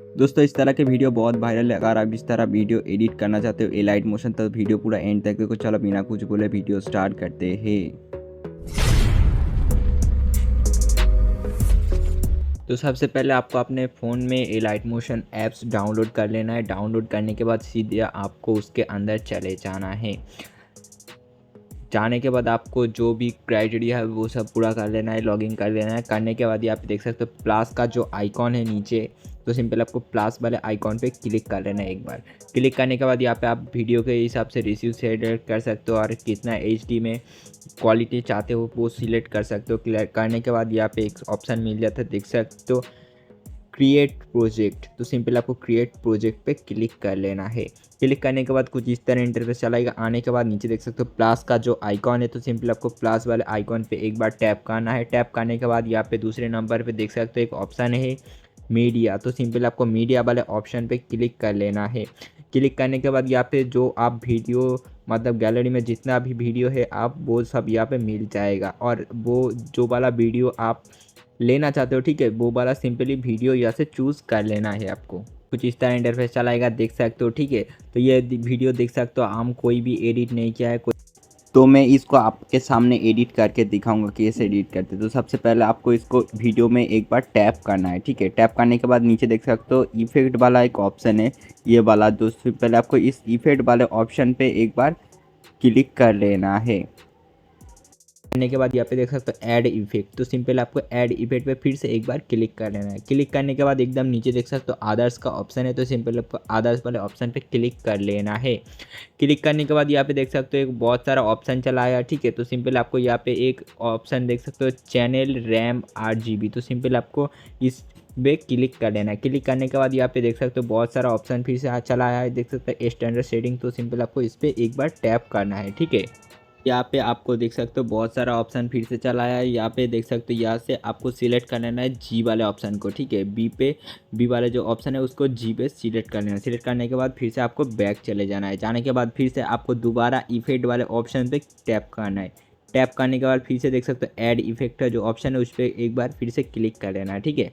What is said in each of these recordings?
दोस्तों इस तरह के वीडियो बहुत वायरल है। अगर आप इस तरह वीडियो एडिट करना चाहते हो एलाइट मोशन, तो वीडियो पूरा एंड तक देखो। चलो बिना कुछ बोले वीडियो स्टार्ट करते हैं। तो सबसे पहले आपको अपने फ़ोन में एलाइट मोशन ऐप्स डाउनलोड कर लेना है। डाउनलोड करने के बाद सीधे आपको उसके अंदर चले जाना है। जाने के बाद आपको जो भी क्राइटेरिया है वो सब पूरा कर लेना है, लॉगिन कर लेना है। करने के बाद ये आप देख सकते हो प्लस का जो आइकॉन है नीचे, तो सिंपल आपको प्लस वाले आइकॉन पे क्लिक कर लेना है एक बार। क्लिक करने के बाद यहाँ पे आप वीडियो के हिसाब से रेशियो सेलेक्ट कर सकते हो और कितना एचडी में क्वालिटी चाहते हो वो सिलेक्ट कर सकते हो। क्लिक करने के बाद यहाँ पे एक ऑप्शन मिल जाता है, देख सकते हो क्रिएट प्रोजेक्ट। तो सिंपल आपको क्रिएट प्रोजेक्ट पे क्लिक कर लेना है। क्लिक करने के बाद कुछ इस तरह इंटरफेस चलाएगा। आने के बाद नीचे देख सकते हो प्लस का जो आइकॉन है, तो सिंपल आपको प्लस वाले आइकॉन पे एक बार टैप करना है। टैप करने के बाद यहाँ पे दूसरे नंबर पे देख सकते हो एक ऑप्शन है मीडिया, तो सिंपल आपको मीडिया वाले ऑप्शन पे क्लिक कर लेना है। क्लिक करने के बाद यहाँ पे जो आप वीडियो मतलब गैलरी में जितना भी वीडियो है आप वो सब यहाँ पे मिल जाएगा। और वो जो वाला वीडियो आप लेना चाहते हो, ठीक है, वो वाला सिंपली वीडियो यहाँ से चूज़ कर लेना है आपको। कुछ इस तरह इंटरफेस चलाएगा, देख सकते हो, ठीक है। तो ये वीडियो देख सकते हो, हम कोई भी एडिट नहीं किया है कोई। तो मैं इसको आपके सामने एडिट करके दिखाऊंगा कि कैसे एडिट करते। तो सबसे पहले आपको इसको वीडियो में एक बार टैप करना है, ठीक है। टैप करने के बाद नीचे देख सकते हो इफेक्ट वाला एक ऑप्शन है, ये वाला। दोस्तों पहले आपको इस इफेक्ट वाले ऑप्शन पे एक बार क्लिक कर लेना है। करने के बाद यहाँ पे देख सकते हो ऐड इफेक्ट, तो सिंपल आपको ऐड इफेक्ट पे फिर से एक बार क्लिक कर लेना है। क्लिक करने के बाद एकदम नीचे देख सकते हो अदर्स का ऑप्शन है, तो सिंपल आपको अदर्स वाले ऑप्शन पे क्लिक कर लेना है। क्लिक करने के बाद यहाँ पे देख सकते हो एक बहुत सारा ऑप्शन चला आया, ठीक है। तो सिंपल आपको यहाँ पे एक ऑप्शन देख सकते हो चैनल रैम 8 GB, तो सिंपल आपको इस पे क्लिक कर लेना है। क्लिक करने के बाद यहाँ पे देख सकते हो बहुत सारा ऑप्शन फिर से चला आया है, देख सकते हो स्टैंडर्ड सेटिंग, तो सिंपल आपको इस पर एक बार टैप करना है, ठीक है। यहाँ पे आपको देख सकते हो बहुत सारा ऑप्शन फिर से चला आया है। यहाँ पे देख सकते हो यहाँ से आपको सिलेक्ट कर लेना है जी वाले ऑप्शन को, ठीक है। बी वाले जो ऑप्शन है उसको जी पे सिलेक्ट कर लेना है। सिलेक्ट करने के बाद फिर से आपको बैक चले जाना है। जाने के बाद फिर से आपको दोबारा इफेक्ट वाले ऑप्शन पे टैप करना है। टैप करने के बाद फिर से देख सकते हो ऐड इफेक्ट है जो ऑप्शन है उस पर एक बार फिर से क्लिक कर लेना है, ठीक है।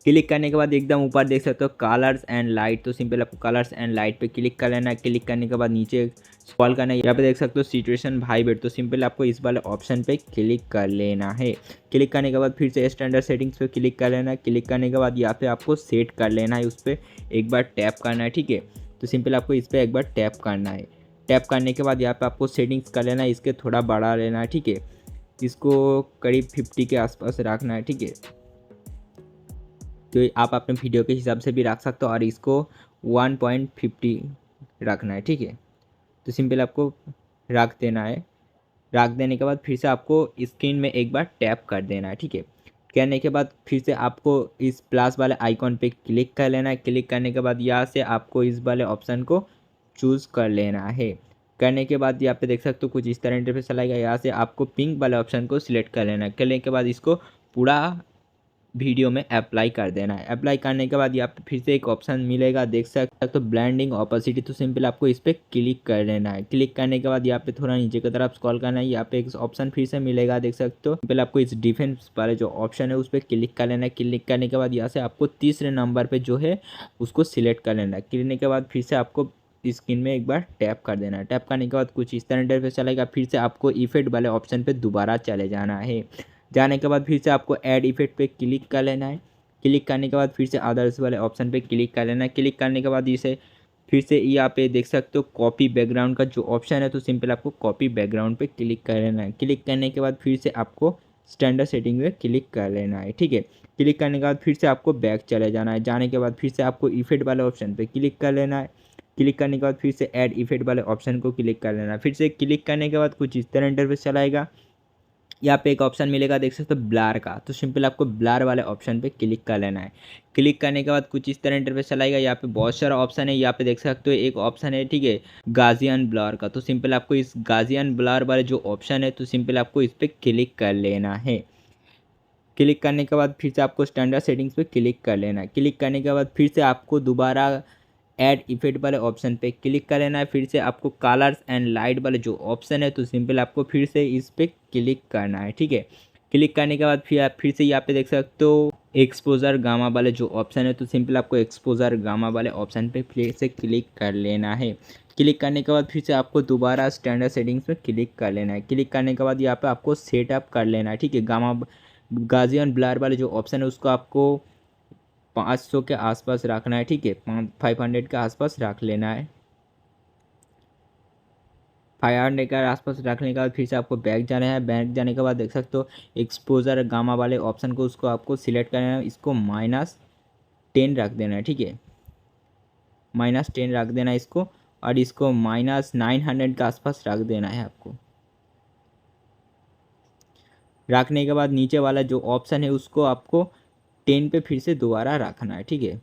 क्लिक करने के बाद एकदम ऊपर देख सकते हो कलर्स एंड लाइट, तो सिंपल आपको कलर्स एंड लाइट पे क्लिक कर लेना है। क्लिक करने के बाद नीचे स्क्रॉल करना है, यहाँ पे देख सकते हो सिचुएशन वाइब्रेट, तो सिंपल आपको इस वाले ऑप्शन पे क्लिक कर लेना है। क्लिक करने के बाद फिर से स्टैंडर्ड सेटिंग्स पे क्लिक कर लेना है। क्लिक करने के बाद यहाँ पे आपको सेट कर लेना है, उस पर एक बार टैप करना है, ठीक है। तो सिंपल आपको इस पर एक बार टैप करना है। टैप करने के बाद यहाँ पे आपको सेटिंग्स कर लेना है, इसके थोड़ा बढ़ा लेना है, ठीक है। इसको करीब 50 के आसपास रखना है, ठीक है। तो आप अपने वीडियो के हिसाब से भी रख सकते हो और इसको 1.50 रखना है, ठीक है। तो सिंपल आपको रख देना है। रख देने के बाद फिर से आपको स्क्रीन में एक बार टैप कर देना है, ठीक है। करने के बाद फिर से आपको इस प्लस वाले आइकॉन पे क्लिक कर लेना है। क्लिक करने के बाद यहाँ से आपको इस वाले ऑप्शन को चूज़ कर लेना है। करने के बाद यहाँ पे देख सकते हो कुछ इस तरह इंटरफेस चलाएगा। यहाँ से आपको पिंक वाले ऑप्शन को सिलेक्ट कर लेना है। करने के बाद इसको पूरा वीडियो में अप्लाई कर देना है। अप्लाई करने के बाद यहाँ पे फिर से एक ऑप्शन मिलेगा, देख सकते हो तो ब्लेंडिंग ऑपोसिटी, तो सिंपल आपको इस पर क्लिक कर लेना है। क्लिक करने के बाद यहाँ पे थोड़ा नीचे की तरफ स्क्रॉल करना है। यहाँ पे एक ऑप्शन फिर से मिलेगा, देख सकते हो। सिंपल आपको इस डिफेंस वाले जो ऑप्शन है उस पर क्लिक कर लेना है। क्लिक करने के बाद यहाँ से आपको तीसरे नंबर पर जो है उसको सिलेक्ट कर लेना है। करने के बाद फिर से आपको स्क्रीन में एक बार टैप कर देना है। टैप करने के बाद कुछ इस तरह इंटरफेस चलेगा। फिर से आपको इफेक्ट वाले ऑप्शन पे दोबारा चले जाना है। जाने के बाद फिर से आपको ऐड इफेक्ट पे क्लिक कर लेना है। क्लिक करने के बाद फिर से अदर्स वाले ऑप्शन पे क्लिक कर लेना है। क्लिक करने के बाद इसे फिर से यहाँ पे देख सकते हो कॉपी बैकग्राउंड का जो ऑप्शन है, तो सिंपल आपको कॉपी बैकग्राउंड पे क्लिक कर लेना है। क्लिक करने के बाद फिर से आपको स्टैंडर्ड सेटिंग पे क्लिक कर लेना है, ठीक है। क्लिक करने के बाद फिर से आपको बैक चले जाना है। जाने के बाद फिर से आपको इफेक्ट वाले ऑप्शन पे क्लिक कर लेना है। क्लिक करने के बाद फिर से ऐड इफेक्ट वाले ऑप्शन को क्लिक कर लेना है। फिर से क्लिक करने के बाद कुछ इस तरह इंटरफेस चलाएगा। यहाँ पे एक ऑप्शन मिलेगा, देख सकते हो ब्लर का, तो सिंपल आपको ब्लर वाले ऑप्शन पे क्लिक कर लेना है। क्लिक करने के बाद कुछ इस तरह इंटरफेस चलाएगा। यहाँ पे बहुत सारा ऑप्शन है। यहाँ पे देख सकते हो एक ऑप्शन है, ठीक है, गाजियन ब्लर का, तो सिंपल आपको इस गाजियन ब्लर वाले जो ऑप्शन है तो सिंपल आपको इस पर क्लिक कर लेना है। क्लिक करने के बाद फिर से आपको स्टैंडर्ड सेटिंग्स पे क्लिक कर लेना है। क्लिक करने के बाद फिर से आपको दोबारा ऐड इफेक्ट वाले ऑप्शन पे क्लिक कर लेना है। फिर से आपको कलर्स एंड लाइट वाले जो ऑप्शन है तो सिंपल आपको फिर से इस पर क्लिक करना है, ठीक है। क्लिक करने के बाद फिर से यहाँ पे देख सकते हो एक्सपोजर गामा वाले जो ऑप्शन है, तो सिंपल आपको एक्सपोजर गामा वाले ऑप्शन पे फिर से क्लिक कर लेना है। क्लिक करने के बाद फिर से आपको दोबारा स्टैंडर्ड सेटिंग्स पे क्लिक कर लेना है। क्लिक करने के बाद यहाँ पे आपको सेटअप कर लेना है, ठीक है। गामा गाजियन ब्लर वाले जो ऑप्शन है उसको आपको 500 के आसपास रखना है, ठीक है। 500 के आसपास रख लेना है। 500 के आसपास रखने के बाद फिर से आपको बैक जाना है। बैक जाने के बाद देख सकते हो एक्सपोजर गामा वाले ऑप्शन को उसको आपको सिलेक्ट करना है, इसको -10 रख देना है, ठीक है। -10 रख देना है इसको, और इसको -900 के आसपास रख देना है आपको। रखने के बाद नीचे वाला जो ऑप्शन है उसको आपको 10 पे फिर से दोबारा रखना है, ठीक है।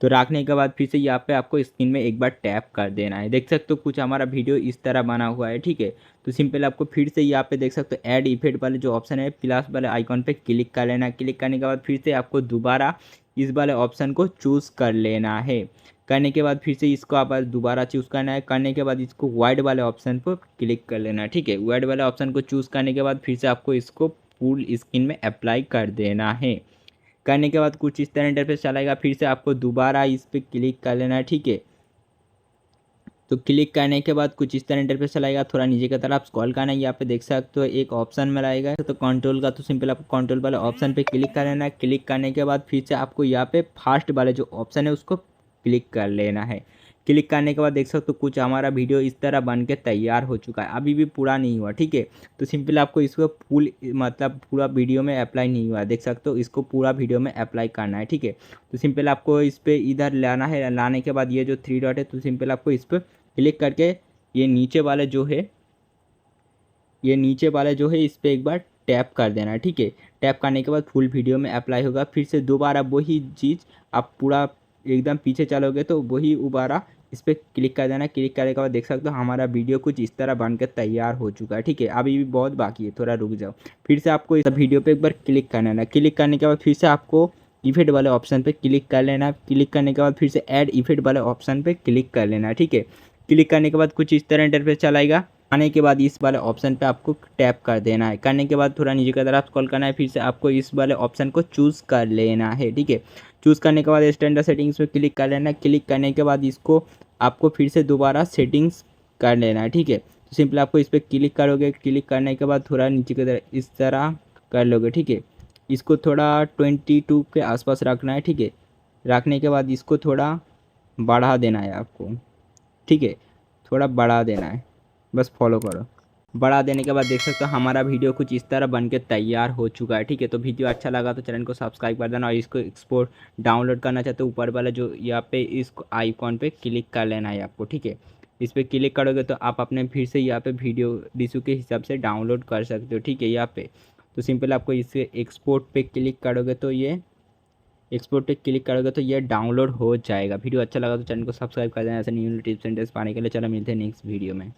तो रखने के बाद फिर से यहाँ पे आपको स्क्रीन में एक बार टैप कर देना है। देख सकते हो कुछ हमारा वीडियो इस तरह बना हुआ है, ठीक है। तो सिंपल आपको फिर से यहाँ पे देख सकते हो ऐड इफेक्ट वाले जो ऑप्शन है प्लस वाले आइकॉन पे क्लिक कर लेना है। क्लिक करने के बाद फिर से आपको दोबारा इस वाले ऑप्शन को चूज़ कर लेना है। करने के बाद फिर से इसको आप दोबारा चूज़ करना है। करने के बाद इसको वाइड वाले ऑप्शन पर क्लिक कर लेना है, ठीक है। वाइड वाले ऑप्शन को चूज़ करने के बाद फिर से आपको इसको फुल स्क्रीन में अप्लाई कर देना है। करने के बाद कुछ इस तरह इंटरफेस चलाएगा। फिर से आपको दोबारा इस पर क्लिक कर लेना है, ठीक है। तो क्लिक करने के बाद कुछ इस तरह इंटरफेस चलाएगा। थोड़ा नीचे की तरफ स्क्रॉल करना है, यहाँ पे देख सकते हो एक ऑप्शन में आएगा तो कंट्रोल का, तो सिंपल आपको कंट्रोल वाले ऑप्शन पे क्लिक कर लेना है। क्लिक करने के बाद फिर से आपको यहाँ पे फास्ट वाले जो ऑप्शन है उसको क्लिक कर लेना है। क्लिक करने के बाद देख सकते हो कुछ हमारा वीडियो इस तरह बन के तैयार हो चुका है, अभी भी पूरा नहीं हुआ, ठीक है। तो सिंपल आपको इसको फुल मतलब पूरा वीडियो में अप्लाई नहीं हुआ, देख सकते हो इसको पूरा वीडियो में अप्लाई करना है, ठीक है। तो सिंपल आपको इस पर इधर लाना है। लाने के बाद ये जो 3 डॉट है तो सिंपल आपको इस पर क्लिक करके ये नीचे वाले जो है इस पर एक बार टैप कर देना है, ठीक है। टैप करने के बाद फुल वीडियो में अप्लाई होगा। फिर से दोबारा वही चीज़ आप पूरा एकदम पीछे चलोगे तो वही दोबारा इस पर क्लिक कर देना। क्लिक करने के बाद देख सकते हो हमारा वीडियो कुछ इस तरह बनकर तैयार हो चुका है, ठीक है। अभी भी बहुत बाकी है, थोड़ा रुक जाओ। फिर से आपको इस वीडियो पे एक बार क्लिक करना है। क्लिक करने के बाद फिर से आपको इफेक्ट वाले ऑप्शन पे क्लिक कर लेना है। क्लिक करने के बाद फिर से ऐड इफेक्ट वाले ऑप्शन पे क्लिक कर लेना है, ठीक है। क्लिक करने के बाद कुछ इस तरह इंटरफेस चलाएगा। आने के बाद इस वाले ऑप्शन पे आपको टैप कर देना है। करने के बाद थोड़ा नीचे की तरफ स्क्रॉल करना है। फिर से आपको इस वाले ऑप्शन को चूज़ कर लेना है, ठीक है। चूज़ करने के बाद स्टैंडर्ड सेटिंग्स पे क्लिक कर लेना है। क्लिक करने के बाद इसको आपको फिर से दोबारा सेटिंग्स कर लेना है, ठीक है। तो सिंपल आपको इस पर क्लिक करोगे। क्लिक करने के बाद थोड़ा नीचे की तरफ इस तरह कर लोगे, ठीक है। इसको थोड़ा 22 के आसपास रखना है, ठीक है। रखने के बाद इसको थोड़ा बढ़ा देना है आपको, ठीक है। थोड़ा बढ़ा देना है, बस फॉलो करो। बढ़ा देने के बाद देख सकते हो हमारा वीडियो कुछ इस तरह बन के तैयार हो चुका है, ठीक है। तो वीडियो अच्छा लगा तो चैनल को सब्सक्राइब कर देना, और इसको एक्सपोर्ट डाउनलोड करना चाहते हो ऊपर वाला जो यहाँ पे इस आइकॉन पे क्लिक कर लेना है आपको, ठीक है। इस पर क्लिक करोगे तो आप अपने फिर से यहाँ पे वीडियो डिशू के हिसाब से डाउनलोड कर सकते हो, ठीक है। यहाँ पे तो सिंपल आपको इसे एक्सपोर्ट पे क्लिक करोगे तो ये डाउनलोड हो जाएगा। वीडियो अच्छा लगा तो चैनल को सब्सक्राइब कर देना। ऐसे न्यू टिप्स एंड ट्रिक्स पाने के लिए चलो मिलते हैं नेक्स्ट वीडियो में।